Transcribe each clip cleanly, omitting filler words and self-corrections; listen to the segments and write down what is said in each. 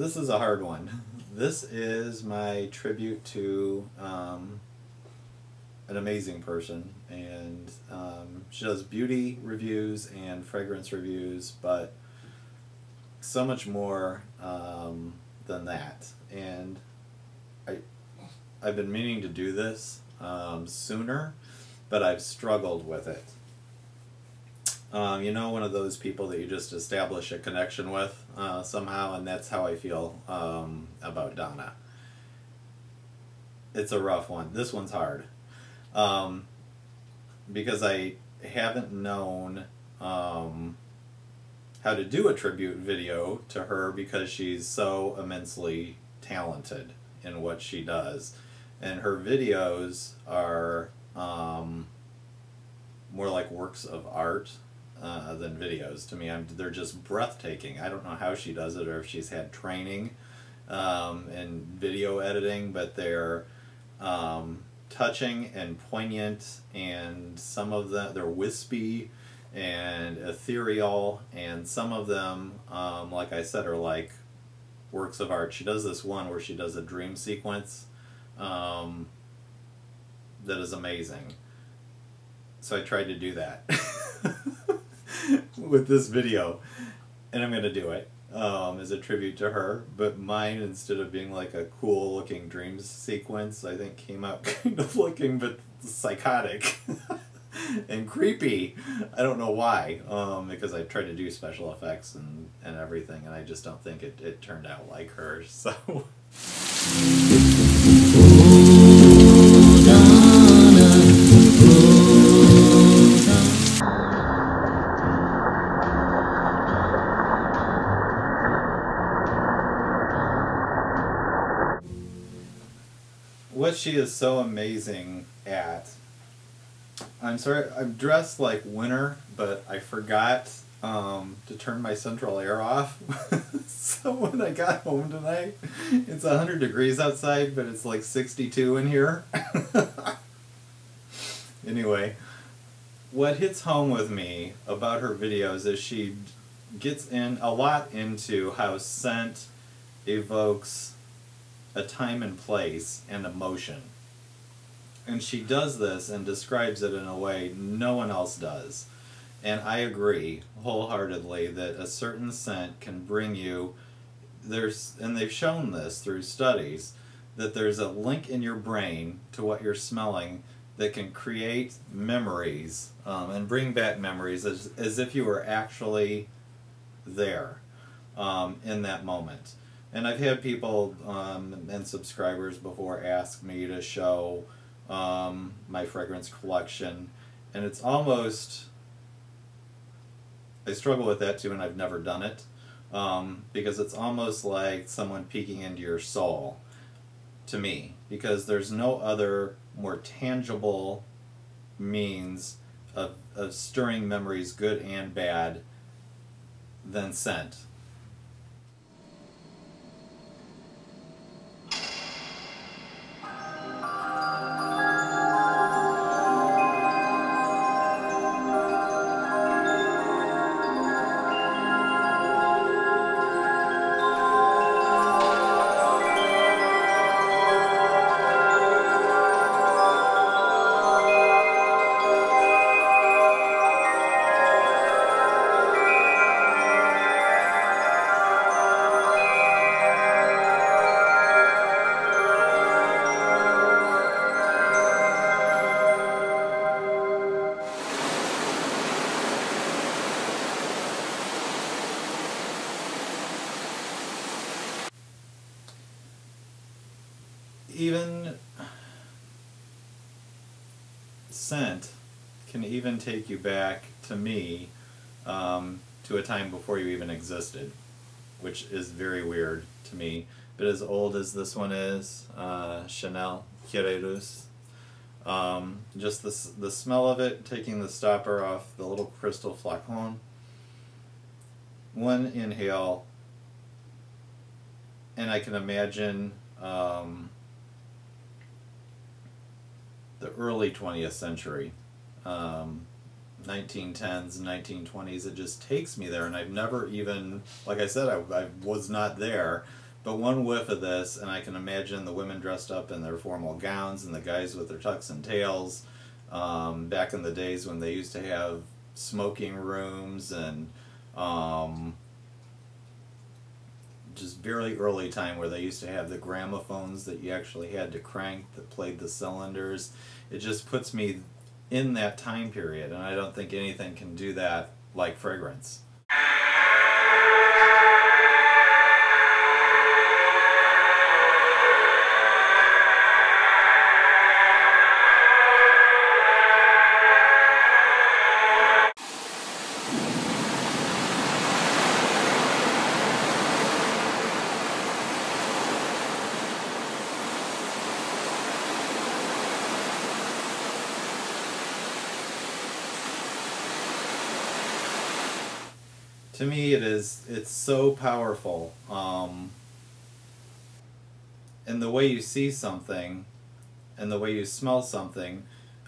this is a hard one. This is my tribute to an amazing person, and she does beauty reviews and fragrance reviews, but so much more than that. And I've been meaning to do this sooner, but I've struggled with it. You know, one of those people that you just establish a connection with somehow, and that's how I feel about Donna. It's a rough one. This one's hard. Because I haven't known how to do a tribute video to her, because she's so immensely talented in what she does. And her videos are more like works of art than videos to me. They're just breathtaking. I don't know how she does it, or if she's had training in video editing, but they're touching and poignant, and some of them, they're wispy and ethereal, and some of them, like I said, are like works of art. She does this one where she does a dream sequence that is amazing. So I tried to do that with this video, and I'm going to do it as a tribute to her, but mine, instead of being like a cool looking dream sequence, I think came out kind of looking but psychotic and creepy. I don't know why, because I tried to do special effects and everything, and I just don't think it turned out like her, so... What she is so amazing at, I'm sorry, I'm dressed like winter, but I forgot to turn my central air off. So when I got home tonight, it's 100 degrees outside, but it's like 62 in here. Anyway, what hits home with me about her videos is she gets in a lot into how scent evokes a time and place and emotion. And she does this and describes it in a way no one else does. And I agree wholeheartedly that a certain scent can bring you, and they've shown this through studies, that there's a link in your brain to what you're smelling that can create memories and bring back memories as if you were actually there in that moment. And I've had people and subscribers before ask me to show my fragrance collection, and it's almost, I struggle with that too, and I've never done it, because it's almost like someone peeking into your soul, to me, because there's no other more tangible means of stirring memories, good and bad, than scent. Even scent can even take you back, to me, to a time before you even existed, which is very weird to me. But as old as this one is, Chanel Quererus, just the smell of it, taking the stopper off the little crystal flacon, one inhale, and I can imagine the early 20th century, 1910s, 1920s. It just takes me there, and I've never even, like I said, I was not there, But one whiff of this, and I can imagine the women dressed up in their formal gowns and the guys with their tux and tails. Back in the days when they used to have smoking rooms and just very early time where they used to have the gramophones that you actually had to crank that played the cylinders. It just puts me in that time period, and I don't think anything can do that like fragrance. To me, it's so powerful. And the way you see something and the way you smell something,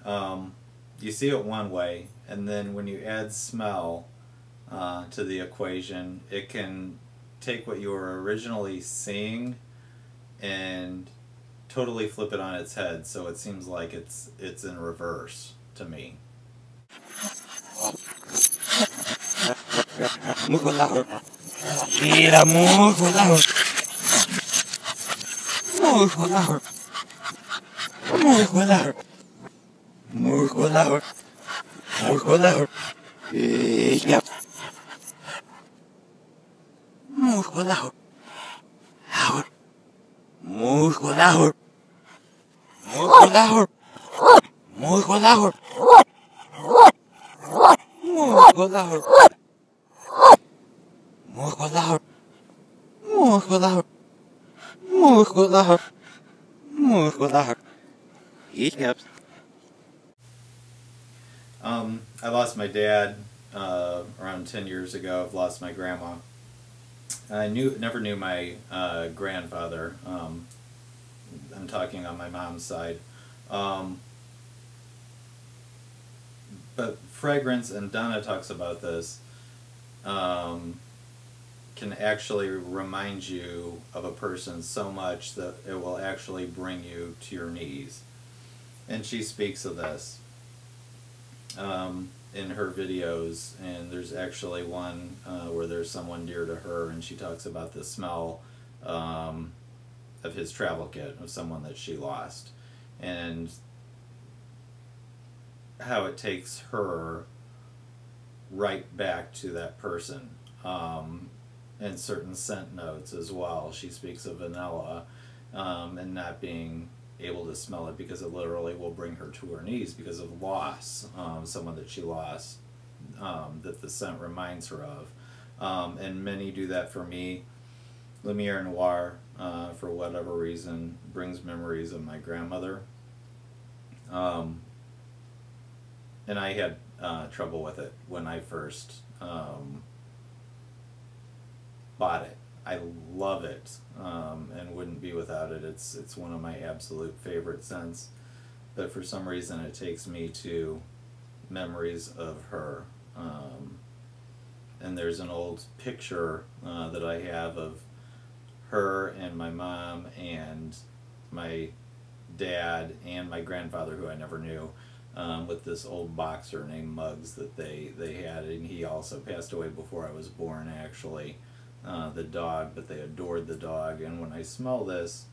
you see it one way, and then when you add smell to the equation, it can take what you were originally seeing and totally flip it on its head, so it seems like it's in reverse to me. Muscular. Mira, muscular. Muscular. Muscular. Muscular. Muscular. Yep. Muscular. Muscular. Muscular. Muscular. Muscular. Muscular. Muscular, muscular, muscular, muscular. Yep. I lost my dad around 10 years ago. I've lost my grandma. I never knew my grandfather. I'm talking on my mom's side. But fragrance, and Donna talks about this, can actually remind you of a person so much that it will actually bring you to your knees. And she speaks of this in her videos, and there's actually one where there's someone dear to her, and she talks about the smell of his travel kit, of someone that she lost, and how it takes her right back to that person. And certain scent notes as well. She speaks of vanilla and not being able to smell it because it literally will bring her to her knees because of loss, someone that she lost, that the scent reminds her of. And many do that for me. Lumiere Noir, for whatever reason, brings memories of my grandmother. And I had trouble with it when I first bought it. I love it and wouldn't be without it. It's one of my absolute favorite scents, but for some reason it takes me to memories of her. And there's an old picture that I have of her and my mom and my dad and my grandfather, who I never knew, with this old boxer named Muggs that they had, and he also passed away before I was born, actually. The dog, but they adored the dog, and when I smell this,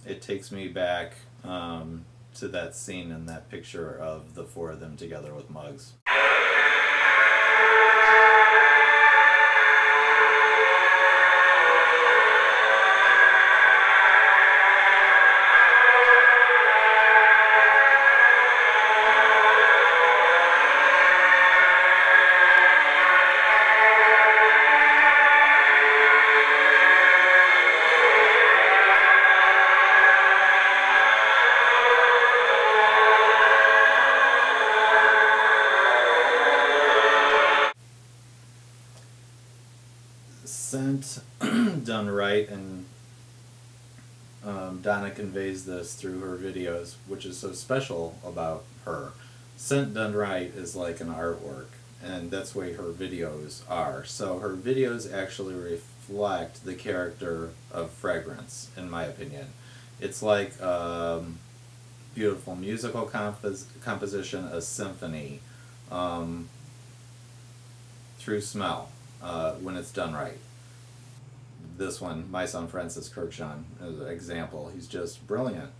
it takes me back to that scene in that picture of the four of them together with Muggs. Scent done right, and Donna conveys this through her videos, which is so special about her. Scent done right is like an artwork, and that's the way her videos are. So her videos actually reflect the character of fragrance, in my opinion. It's like beautiful musical composition, a symphony, through smell, when it's done right. This one, my son Francis Kirkshon, is an example. He's just brilliant.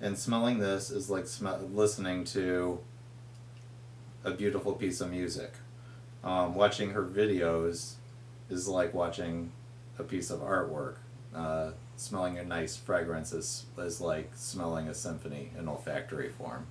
And smelling this is like listening to a beautiful piece of music. Watching her videos is like watching a piece of artwork. Smelling a nice fragrance is like smelling a symphony in olfactory form.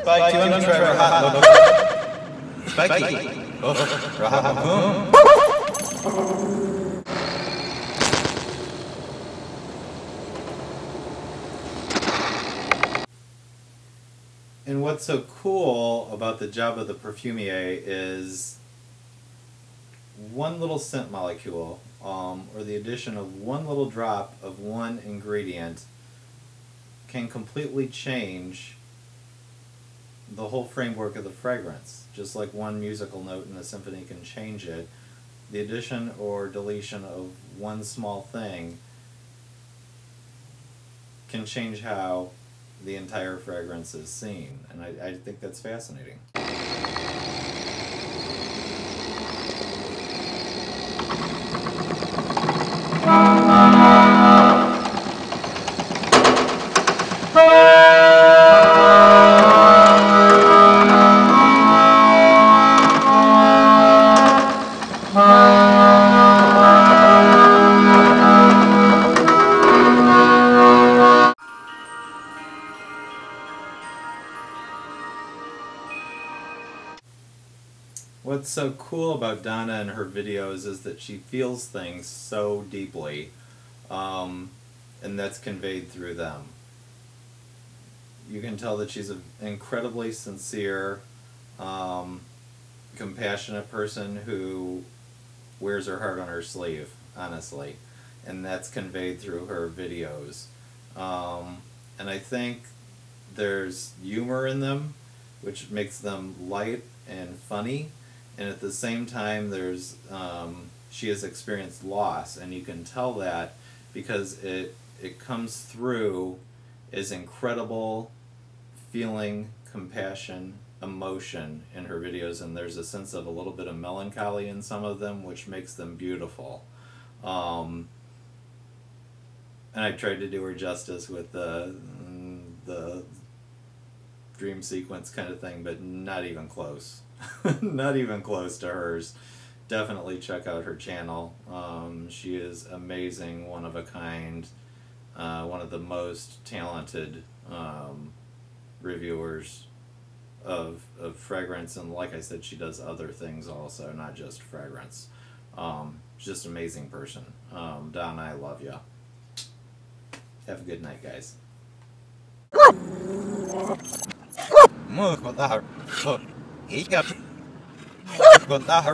Spike 200 Trevor Hot. Spiky. Oh, And what's so cool about the job of the perfumier is one little scent molecule, or the addition of one little drop of one ingredient, can completely change the whole framework of the fragrance. Just like one musical note in a symphony can change it, the addition or deletion of one small thing can change how the entire fragrance is seen. And I think that's fascinating. What's so cool about Donna and her videos is that she feels things so deeply, and that's conveyed through them. You can tell that she's an incredibly sincere, compassionate person who wears her heart on her sleeve, honestly, and that's conveyed through her videos. And I think there's humor in them, which makes them light and funny. And at the same time, there's she has experienced loss, and you can tell that because it comes through as incredible feeling, compassion, emotion in her videos, and there's a sense of a little bit of melancholy in some of them, which makes them beautiful. And I tried to do her justice with the dream sequence kind of thing, but not even close. Not even close to hers. Definitely check out her channel. She is amazing, one of a kind, one of the most talented reviewers of fragrance, and like I said, she does other things also, not just fragrance. She's just an amazing person. Donna, I love you. Have a good night, guys. Move with that. He got. With that,